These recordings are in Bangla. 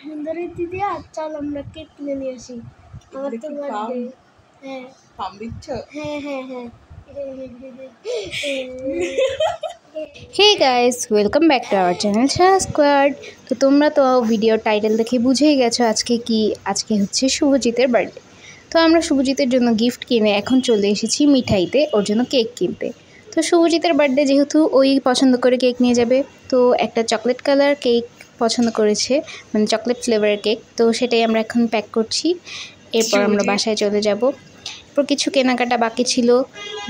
সুন্দরী দিদি চল আমরা কেক কিনে নিয়ে আসি। আমার তো বার্থডে। হ্যাঁ পাম দিচ্ছ? হ্যাঁ হ্যাঁ হ্যাঁ hey guys, welcome back to our channel Shah squad. তো তোমরা তো ভিডিও টাইটেল দেখে বুঝেই গেছো আজকে হচ্ছে শুভজিতের বার্থডে। তো আমরা শুভজিতের জন্য গিফট কিনে এখন চলে এসেছি মিঠাইতে ওর জন্য কেক কিনতে। তো শুভজিতের বার্থডে যেহেতু ওই পছন্দ করে কেক নিয়ে যাবে, তো একটা চকলেট কালার কেক পছন্দ করেছে, মানে চকলেট ফ্লেভারের কেক। তো সেটাই আমরা এখন প্যাক করছি, এরপর আমরা বাসায় চলে যাব। এরপর কিছু কেনাকাটা বাকি ছিল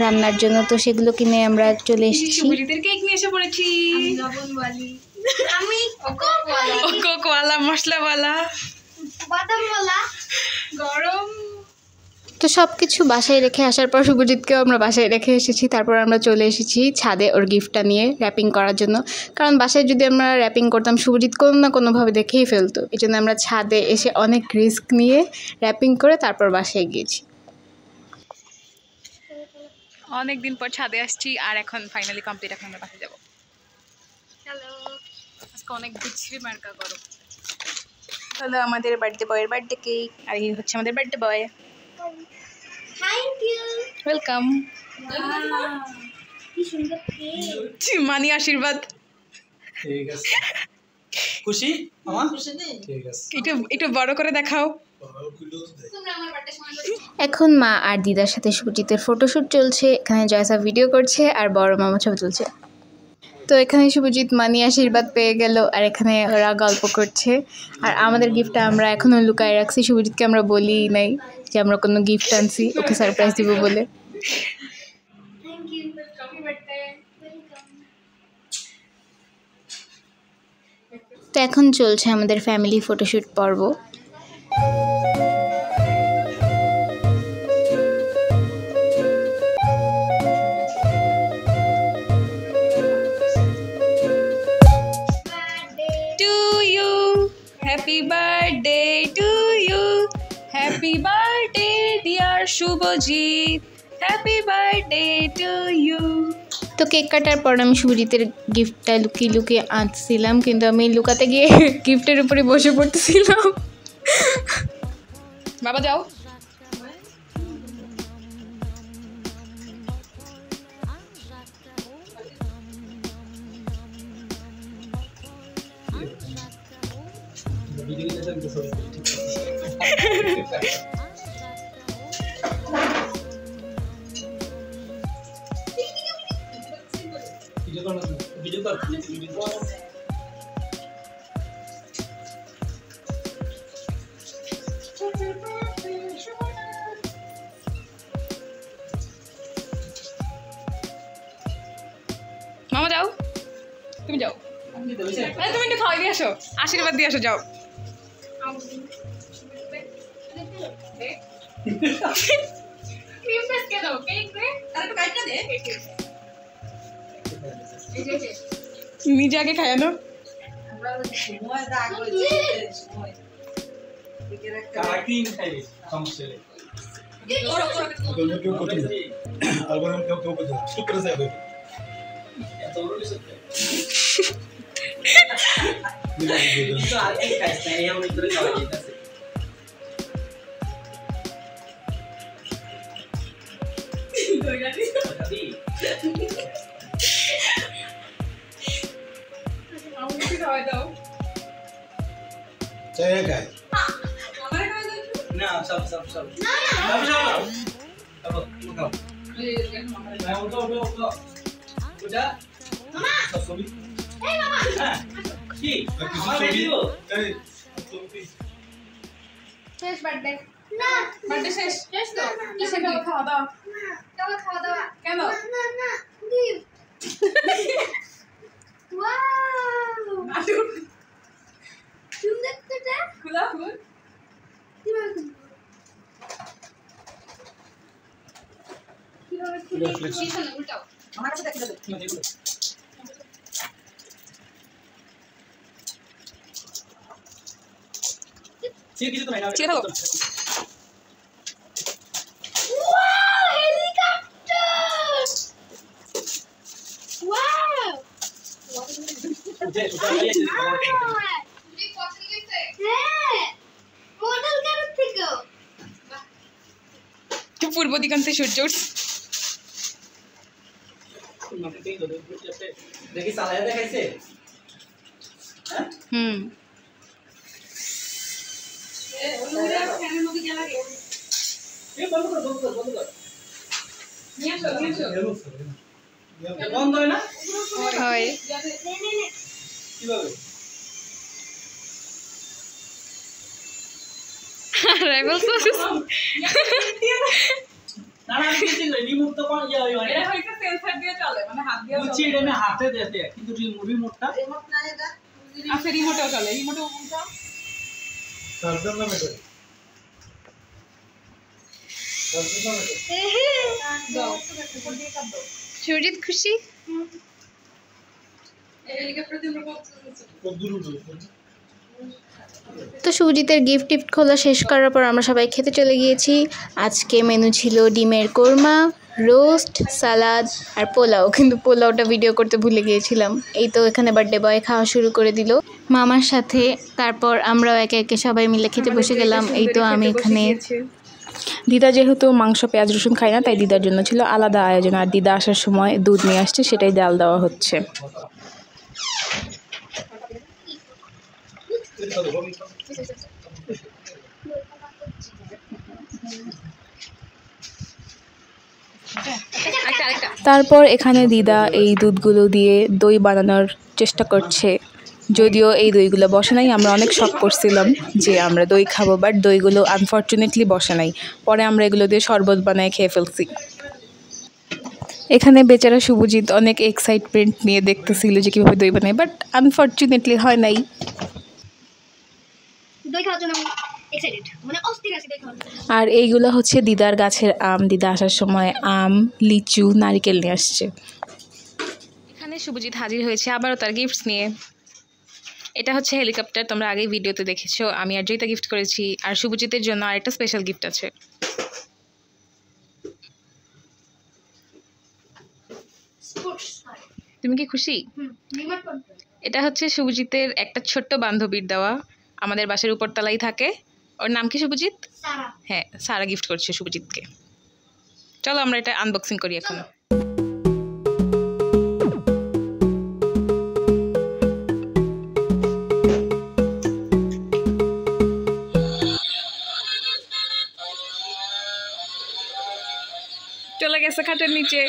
রান্নার জন্য, তো সেগুলো কিনে আমরা চলে এসেছি। শুভজিতের কেক নিয়ে এসে পড়েছি। আমি লবণওয়ালি, আমি কোকোওয়ালা, মশলাওয়ালা, বাদামওয়ালা, গরম। তো সব কিছু বাসায় রেখে আসার পর শুভজিৎকেও আমরা বাসায় রেখে এসেছি। তারপর আমরা চলে এসেছি ছাদে ওর গিফটটা নিয়ে র্যাপিং করার জন্য, কারণ বাসায় যদি আমরা র্যাপিং করতাম শুভজিৎ কোনো না কোনোভাবে দেখেই ফেলতো। এই জন্য আমরা ছাদে এসে অনেক রিস্ক নিয়ে র্যাপিং করে তারপর বাসায় গিয়েছি। অনেকদিন পর ছাদে আসছি আর এখন ফাইনালি কমপ্লিট। এখন আমরা বাসে যাবো। হ্যালো। আজকে অনেক বিচ্ছিরি মার্কা গরম। হলো আমাদের বার্থডে বয়ের বার্থডে কেক, আর এই হচ্ছে আমাদের birthday boy. Thank you. Welcome. কি সুন্দর কেক। মানি আশীর্বাদ। ঠিক আছে, খুশি মামা? খুশি নেই? ঠিক আছে, একটু বড় করে দেখাও। এখন মা আর দিদার সাথে শুভজিতের ফটোশ্যুট চলছে, এখানে জয়সা ভিডিও করছে আর বড় মামা ছবি তুলছে। তো এখানে শুভজিৎ মানি আশীর্বাদ পেয়ে গেল আর এখানে ওরা গল্প করছে। আর আমাদের গিফটটা আমরা এখনও লুকায় রাখছি, শুভজিৎকে আমরা বলিই নাই যে আমরা কোনো গিফট আনছি, ওকে সারপ্রাইজ দিব বলে। Thank you. Happy birthday. তো এখন চলছে আমাদের ফ্যামিলি ফটোশ্যুট পর্ব। Happy birthday to you. Happy birthday dear Shubhajit. Happy birthday to you. তো কেক কাটার পর আমি শুভজিতের গিফটটা লুকিয়ে লুকিয়ে আনছিলাম, কিন্তু আমি লুকাতে গিয়ে গিফটের উপরে বসে পড়তেছিলাম। বাবা যাও। মামা যাও, তুমি যাও। তুমি একটু খাওয়াই দিয়ে আসো, আশীর্বাদ দিয়ে আসো, যাও। নিজে আগে খায়ানো। শেষ বার্থডে। না বার্থডে শেষ। শেষ তো। কিসে গেল খাওয়া দাওয়া? চলো খাওয়া দাওয়া। কেন? না না গিফট। ওয়াও সুন্দর তো এটা। খুলা খুল। কিভাবে খুলবো? কিভাবে খুলবো? পিছনে উল্টাও। আমার কাছে দেখতে দাও। ছিঁড়ে ফেলো। Wow helicopter. ওয়াও উঠে উঠে হ্যাঁ পূর্ব দিগন্তে সূর্য উঠছে। দেখি চালায় দেখাইছে। হুম বন্ধ হয় না হয় কিভাবে? না না রিমোট তো কোন ইয়া হয় এটা হইছে সেন্সর দিয়ে চলে মানে হাত দিয়ে বুঝছি এটা আমি হাতে দিতে কিন্তু রিমোটটা না এটা আচ্ছা রিমোটও চলে রিমোটও উল্টা চার্জার না মেটে চার্জার না মেটে দাও উপর দিয়ে কাট দাও। সুজিত খুশি? হেলিকপ্টার দিয়ে আমরা কত দূর উঠবে? তো সুজিতের গিফট খোলা শেষ করার পর আমরা সবাই খেতে চলে গিয়েছি। আজকে মেনু ছিল ডিমের কোরমা, রোস্ট, সালাদ আর পোলাও, কিন্তু পোলাওটা ভিডিও করতে ভুলে গিয়েছিলাম। এই তো এখানে বার্থডে বয় খাওয়া শুরু করে দিল মামার সাথে। তারপর আমরাও একে একে সবাই মিলে খেতে বসে গেলাম। এই তো আমি এখানে, দিদা যেহেতু মাংস পেঁয়াজ রসুন খায় না তাই দিদার জন্য ছিল আলাদা আয়োজন, আর দিদা আসার সময় দুধ নিয়ে আসছে সেটাই ডাল দেওয়া হচ্ছে। তারপর এখানে দিদা এই দুধগুলো দিয়ে দই বানানোর চেষ্টা করছে, যদিও এই দইগুলো বসে নাই। আমরা অনেক শখ করছিলাম যে আমরা দই খাবো, বাট দইগুলো আনফর্চুনেটলি বসে নাই। পরে আমরা এগুলো দিয়ে শরবত বানায় খেয়ে ফেলছি। এখানে বেচারা শুভজিৎ অনেক এক্সাইটমেন্ট নিয়ে দেখতেছিল যে কীভাবে দই বানায়, বাট আনফর্চুনেটলি হয় নাই। আর এইগুলো হচ্ছে দিদার গাছের আম, দিদা আসার সময় আম, লিচু, নারকেল নিয়ে আসছে। এখানে শুভজিৎ হাজির হয়েছে আবারও তার গিফটস নিয়ে। এটা হচ্ছে হেলিকপ্টার, তোমরা আগেই ভিডিওতে দেখেছো। আমি আর জয়িতা গিফট করেছি, আর শুভজিতের জন্য আরেকটা স্পেশাল গিফট আছে। তুমি কি খুশি? এটা হচ্ছে শুভজিতের একটা ছোট্ট বান্ধবীর দেওয়া, আমাদের বাসার উপরতলায় থাকে। ওর নাম কি শুভজিৎ? হ্যাঁ, সারা গিফট করছে শুভজিৎকে। চলো আমরা এটা আনবক্সিং করি এখন। চলে গেছে খাটের নিচে।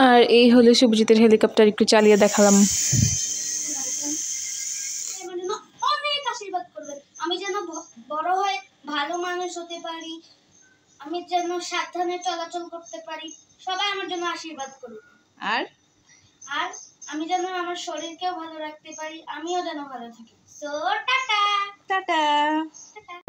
আর এই হলো শুভজিতের হেলিকপ্টার, একটু চালিয়ে দেখালাম। অনেক আশীর্বাদ করবেন, আমি যেন বড় হয়ে ভালো মানুষ হতে পারি, আমি যেন সাবধানে চলাচল করতে পারি। সবাই আমার জন্য আশীর্বাদ করুন। আর আর আমি যেন আমার শরীরকেও ভালো রাখতে পারি, আমিও যেন ভালো থাকি। So tata tata. টাটা।